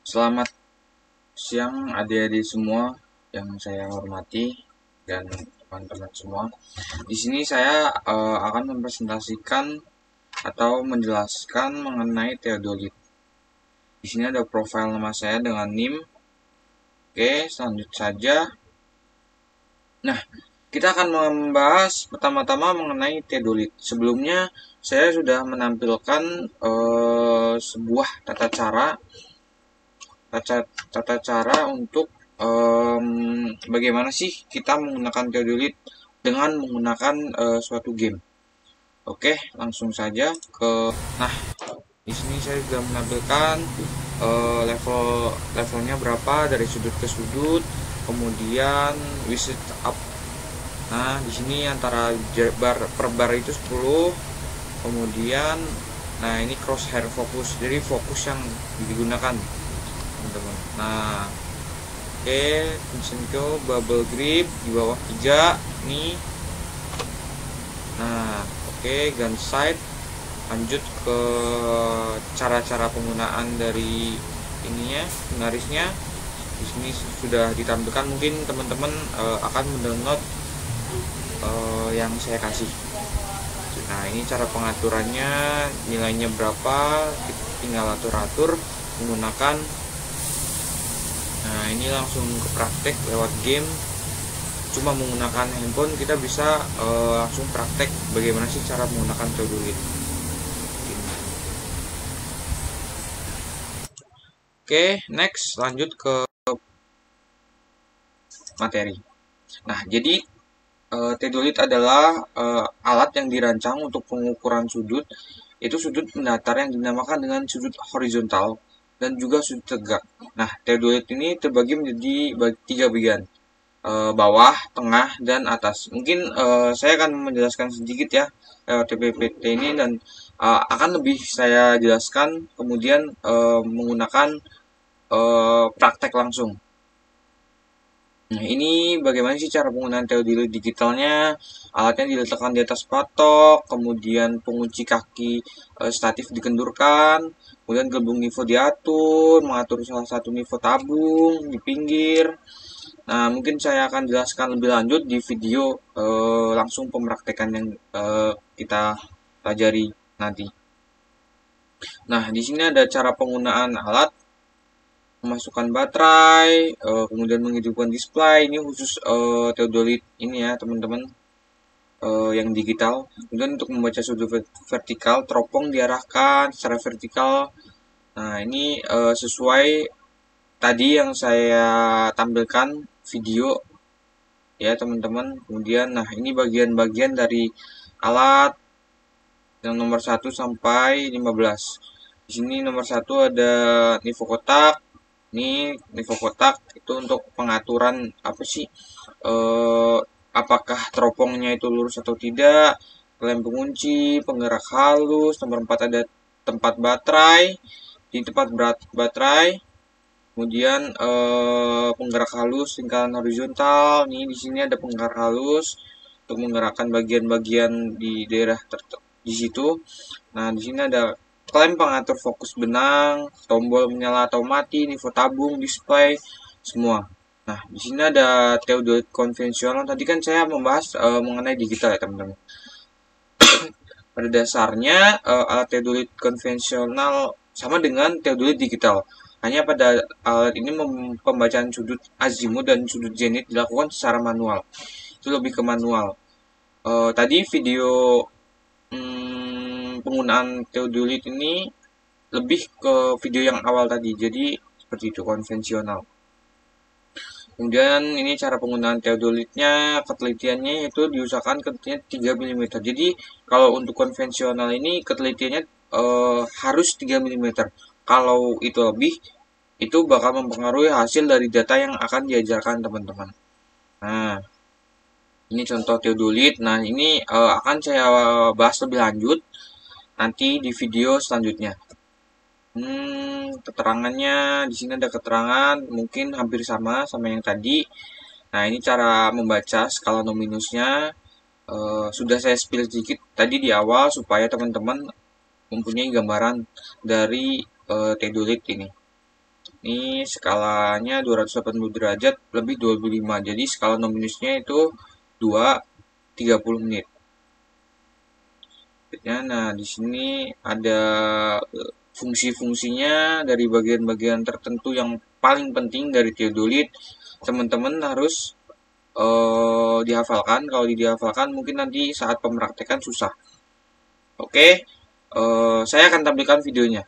Selamat siang adik-adik semua yang saya hormati dan teman-teman semua. Di sini saya akan mempresentasikan atau menjelaskan mengenai teodolit. Di sini ada profil nama saya dengan NIM. Oke, selanjut saja. Nah, kita akan membahas pertama-tama mengenai teodolit. Sebelumnya saya sudah menampilkan sebuah tata cara untuk bagaimana sih kita menggunakan teodolit dengan menggunakan suatu game. Oke, langsung saja ke. Nah, di sini saya sudah menampilkan levelnya berapa dari sudut ke sudut, kemudian visit up. Nah, di sini antara bar per bar itu 10, kemudian nah ini crosshair fokus, jadi fokus yang digunakan teman-teman. Nah, oke, Vincenzo bubble grip di bawah 3 nih. Nah, oke, gun sight. Lanjut ke cara-cara penggunaan dari ininya, penggarisnya. Di sini sudah ditampilkan, mungkin teman-teman akan mendownload yang saya kasih. Nah, ini cara pengaturannya, nilainya berapa, tinggal atur-atur menggunakan. Nah, ini langsung ke praktek lewat game. Cuma menggunakan handphone kita bisa langsung praktek bagaimana sih cara menggunakan teodolit. Oke, next lanjut ke materi. Nah, jadi teodolit adalah alat yang dirancang untuk pengukuran sudut, itu sudut mendatar yang dinamakan dengan sudut horizontal dan juga sudut tegak. Nah, teodolit ini terbagi menjadi 3 bagian, bawah, tengah, dan atas. Mungkin saya akan menjelaskan sedikit ya TPPT ini, dan akan lebih saya jelaskan kemudian menggunakan praktek langsung. Nah, ini bagaimana sih cara penggunaan teodolit digitalnya? Alatnya diletakkan di atas patok, kemudian pengunci kaki statif dikendurkan, kemudian gelembung nifo diatur, mengatur salah satu nifo tabung di pinggir. Nah, mungkin saya akan jelaskan lebih lanjut di video langsung pemraktekan yang kita pelajari nanti. Nah, di sini ada cara penggunaan alat, memasukkan baterai, kemudian menghidupkan display. Ini khusus teodolit ini ya teman-teman, yang digital. Kemudian untuk membaca sudut vertikal, teropong diarahkan secara vertikal. Nah, ini sesuai tadi yang saya tampilkan video ya teman-teman. Kemudian nah ini bagian-bagian dari alat yang nomor 1 sampai 15. Di sini nomor 1 ada nifo kotak. Ini nifo kotak itu untuk pengaturan apa sih, apakah teropongnya itu lurus atau tidak, lem pengunci, penggerak halus. Nomor 4 ada tempat baterai. Di tempat baterai, kemudian penggerak halus lingkaran horizontal. Nih di sini ada penggerak halus untuk menggerakkan bagian-bagian di daerah di situ. Nah, di sini ada klem pengatur fokus benang, tombol menyala atau mati, nifo tabung, display, semua. Nah, di sini ada teodolit konvensional. Tadi kan saya membahas mengenai digital ya, teman-teman. Pada dasarnya alat teodolit konvensional sama dengan teodolit digital. Hanya pada alat ini pembacaan sudut azimut dan sudut zenit dilakukan secara manual. Itu lebih ke manual. Tadi video penggunaan teodolit ini lebih ke video yang awal tadi. Jadi seperti itu, konvensional. Kemudian ini cara penggunaan teodolitnya, ketelitiannya itu diusahakan ketelitiannya 3 mm. Jadi kalau untuk konvensional ini ketelitiannya harus 3 mm. Kalau itu lebih, itu bakal mempengaruhi hasil dari data yang akan diajarkan teman-teman. Nah, ini contoh teodolit. Nah, ini akan saya bahas lebih lanjut nanti di video selanjutnya. Keterangannya di sini ada keterangan mungkin hampir sama yang tadi. Nah, ini cara membaca skala nominusnya. Sudah saya spill sedikit tadi di awal supaya teman-teman mempunyai gambaran dari teodolit ini. Ini skalanya 280 derajat lebih 25. Jadi skala 6 minusnya itu 2 30 menit. Nah, di sini ada fungsi-fungsinya dari bagian-bagian tertentu yang paling penting dari teodolit. Teman-teman harus dihafalkan. Kalau dihafalkan mungkin nanti saat pemraktekan susah. Oke, saya akan tampilkan videonya.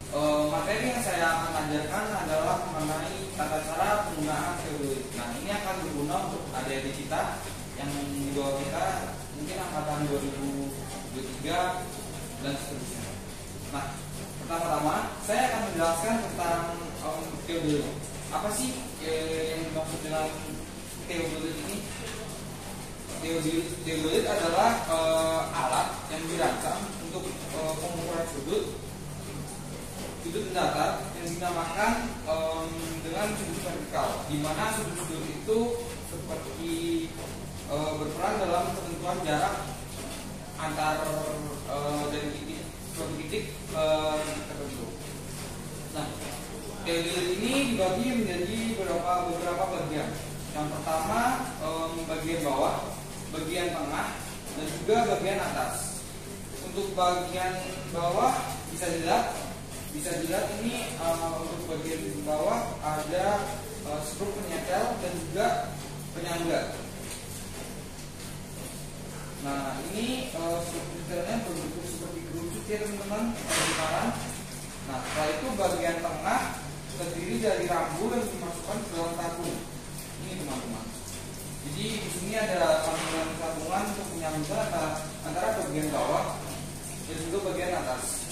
Materi yang saya akan ajarkan adalah mengenai tata cara penggunaan teodolit. Nah, ini akan berguna untuk adik-adik kita yang di bawah kita, mungkin angkatan 2023 dan seterusnya. Nah, pertama-tama saya akan menjelaskan tentang teodolit. Apa sih yang dimaksud dengan teodolit ini? Teodolit adalah alat yang dirancang untuk pengukuran sudut datar yang dinamakan dengan sudut vertikal, di mana sudut-sudut itu seperti berperan dalam ketentuan jarak antar dari suatu titik tertentu. Nah, teodolit ini dibagi menjadi beberapa bagian. Yang pertama bagian bawah, bagian tengah, dan juga bagian atas. Untuk bagian bawah bisa dilihat ini untuk bagian bawah ada skrup penyetel dan juga penyangga. Nah, ini skrup penyetelnya berbentuk seperti kerucut ya teman-teman, lingkaran. Nah, setelah itu bagian tengah terdiri dari rambu yang dimasukkan ke dalam tabung. Ini teman-teman. Jadi di sini ada sambungan untuk menyambungkan antara bagian bawah dan juga bagian atas.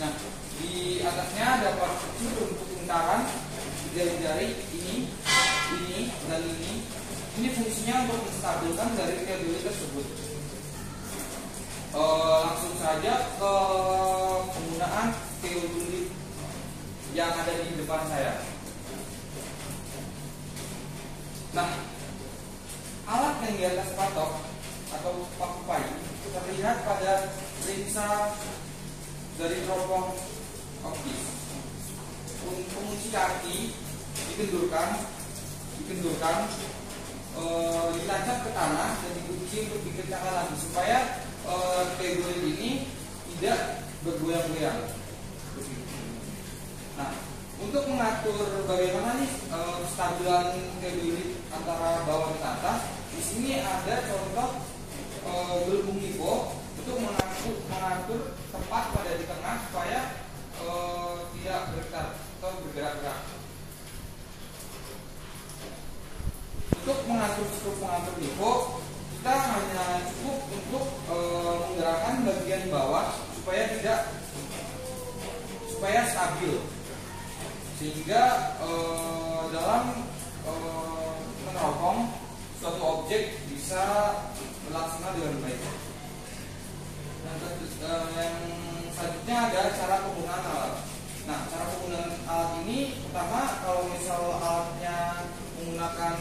Nah, di atasnya ada part kecil untuk lingkaran jari-jari ini, dan ini. Ini fungsinya untuk menstabilkan dari teodolit tersebut. Langsung saja ke penggunaan teodolit yang ada di depan saya. Nah, alat yang di atas patok atau paku payu terlihat pada lensa dari teropong optis. Fungsi kaki dikendurkan, ditancap ke tanah dan dikunci untuk dikencangkan lagi supaya teodolit ini tidak bergoyang-goyang. Nah, untuk mengatur bagaimana nih stabilan teodolit antara bawah dan atas, di sini ada contoh gelembung hipo untuk mengatur tepat pada di tengah supaya tidak bergetar atau bergerak-gerak. Untuk mengatur skrup pengatur hipo, kita hanya cukup untuk menggerakkan bagian bawah supaya stabil, sehingga dalam meneropong suatu objek bisa berlaksana dengan baik. Yang selanjutnya ada cara penggunaan alat. Nah, cara penggunaan alat ini pertama, kalau misal alatnya menggunakan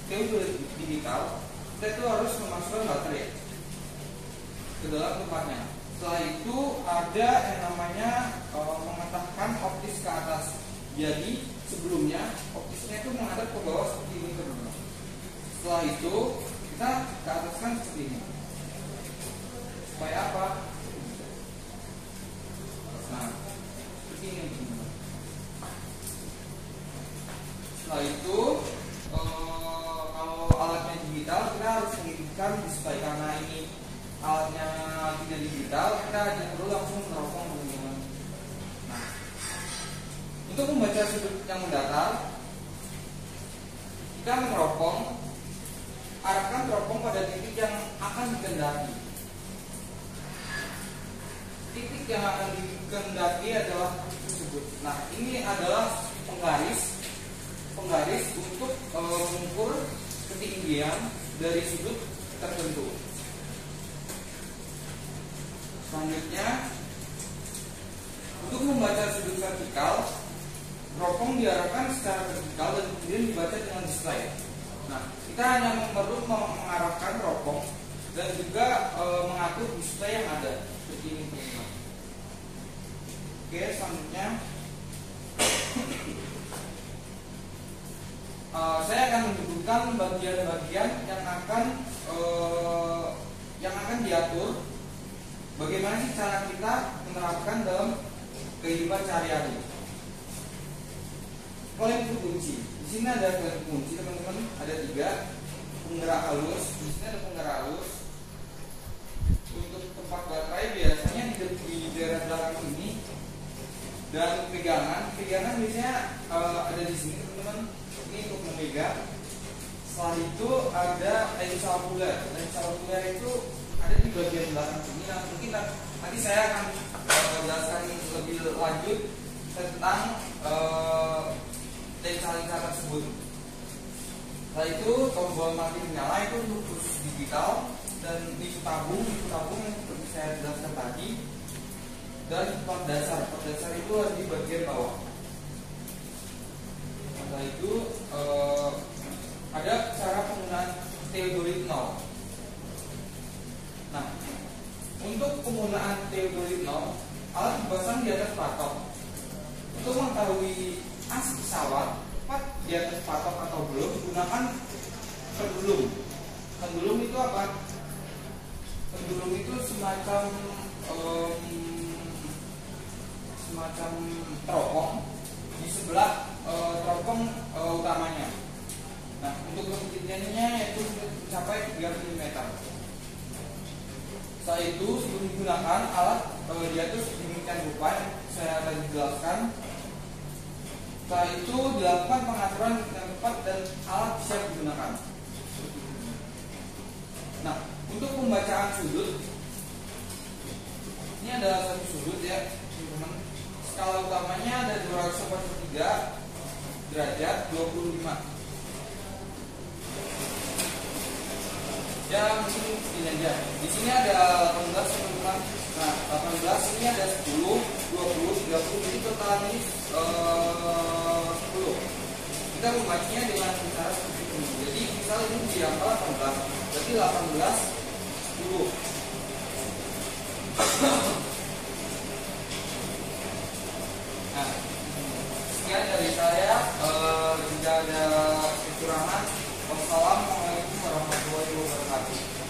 teodolit digital, kita itu harus memasukkan baterai ke dalam tempatnya. Setelah itu ada yang namanya mengatahkan optis ke atas. Jadi sebelumnya optisnya itu menghadap ke bawah seperti ini teman-teman. Setelah itu kita ke ataskan seperti ini. Supaya apa? Nah, seperti ini teman-teman. Setelah itu kalau alatnya digital, kita harus mengirimkan display. Karena ini alatnya tidak digital, kita hanya perlu langsung meneropong teman-teman. Nah, untuk membaca sudut yang mendatar, kita meneropong, arahkan teropong pada titik yang akan dikendaki. Titik yang akan dikendaki adalah tersebut. Nah, ini adalah penggaris untuk mengukur ketinggian dari sudut tertentu. Selanjutnya, untuk membaca sudut vertikal, teropong diarahkan secara vertikal dan kemudian dibaca dengan display. Nah, kita hanya perlu mengarahkan teropong dan juga mengatur display yang ada seperti ini. Oke, selanjutnya Saya akan menyebutkan bagian-bagian yang akan diatur. Bagaimana sih cara kita menerapkan dalam kehidupan sehari-hari? Klem kunci. Di sini ada klem kunci, teman-teman. Ada 3. Penggerak halus. Di sini ada penggerak halus. Untuk tempat baterai biasanya di daerah belakang ini. Dan pegangan biasanya ada di sini, teman-teman. Ini untuk memegang. Setelah itu ada lensa okuler. Lensa okuler itu ada di bagian belakang sini. Nah, mungkin nanti saya akan menjelaskan lebih lanjut tentang lensa-lensa tersebut. Setelah itu tombol mati menyala itu untuk khusus digital, dan lampu tabung yang seperti saya jelaskan tadi, dan port dasar itu ada di bagian bawah. Setelah itu ada cara penggunaan teodolit 0. Nah, untuk penggunaan teodolit 0, alat dipasang di atas patok. Untuk mengetahui as pesawat tepat di atas patok atau belum, gunakan pendulum. Pendulum itu apa? Pendulum itu semacam teropong di sebelah teropong utamanya. Nah, untuk ketinggiannya yaitu mencapai 3 mm. Setelah itu sebelum digunakan alat dia itu sedemikian rupa yang saya tadi jelaskan. Setelah itu dilakukan pengaturan yang tepat dan alat siap digunakan. Nah, untuk pembacaan sudut, ini ada satu sudut ya, teman-teman. Skala utamanya ada 243 derajat 25. Ya, mungkin ini aja. Di sini ada 18, teman-teman. Nah, 18 ini ada 10, 20, 30. Jadi total ini 10. Kita membacanya dengan cara seperti ini. Jadi misal ini di angka 18, berarti 18 10. Nah, sekian dari saya.